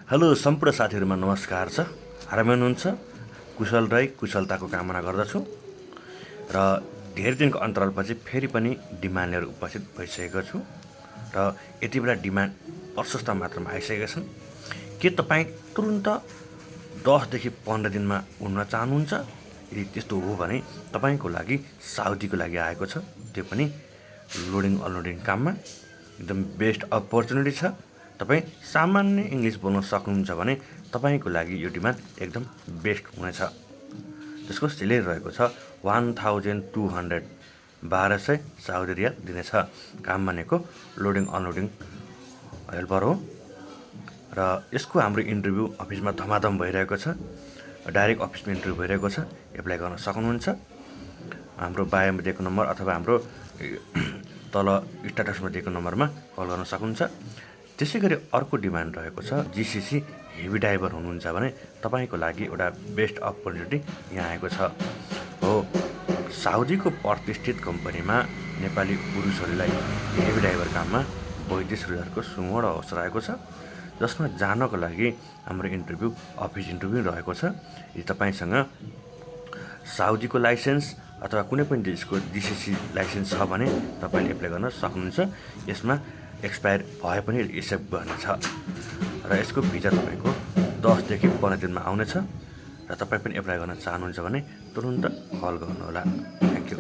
Hello सम्पूर्ण साथीहरूमा नमस्कार छ। आरामै हुनुहुन्छ? कुशल रही कुशलताको कामना गर्दछु। र धेरै दिनको अन्तरालपछि फेरि पनि डिमान्ड लिएर उपस्थित भइसकेको छु। र यति बेला डिमान्ड प्रशस्त मात्रामा आइसकेका छन्। के तपाईँ तुरुन्त 10 देखि 15 दिनमा उड्न चाहनुहुन्छ? यदि त्यस्तो हो भने तपाईँको लागि साउदीको लागि आएको छ। त्यो पनि लोडिङ अनलोडिङ काममा एकदम बेस्ट अपर्च्युनिटी छ। तपाईँ सामान्य इङ्ग्लिस बोल्न सक्नुहुन्छ भने तपाईँको लागि यो डिमान्ड एकदम बेस्ट हुनेछ। त्यसको सेलेरी रहेको छ 1200, 1200 साउदी रियाल दिनेछ। काम भनेको लोडिङ अनलोडिङ हेल्पर हो। र यसको हाम्रो इन्टरभ्यू अफिसमा धमाधम भइरहेको छ। डाइरेक्ट अफिसमा इन्टरभ्यू भइरहेको छ। एप्लाई गर्न सक्नुहुन्छ। हाम्रो बायोमा दिएको नम्बर अथवा हाम्रो तल स्ट्याटसमा दिएको नम्बरमा कल गर्न सक्नुहुन्छ। त्यसै गरी अर्को डिमान्ड रहेको छ जिसिसी हेभी डाइभर हुनुहुन्छ भने तपाईँको लागि एउटा बेस्ट अपर्च्युनिटी यहाँ आएको छ। हो, साउदीको प्रतिष्ठित कम्पनीमा नेपाली पुरुषहरूलाई हेभी डाइभर काममा 32,000को सुवर्ण अवसर आएको छ, जसमा जानको लागि हाम्रो इन्टरभ्यू अफिस इन्टरभ्यू रहेको छ। यदि तपाईँसँग साउदीको लाइसेन्स अथवा कुनै पनि देशको जिसिसी लाइसेन्स छ भने तपाईँले एप्लाई गर्न सक्नुहुन्छ। यसमा एक्सपायर भए पनि एक्सेप्ट गर्नेछ। र यसको भिजा तपाईँको 10 देखि 15 दिनमा आउनेछ। र तपाईँ पनि एप्लाई गर्न चाहनुहुन्छ भने तुरुन्त कल गर्नुहोला। Thank you.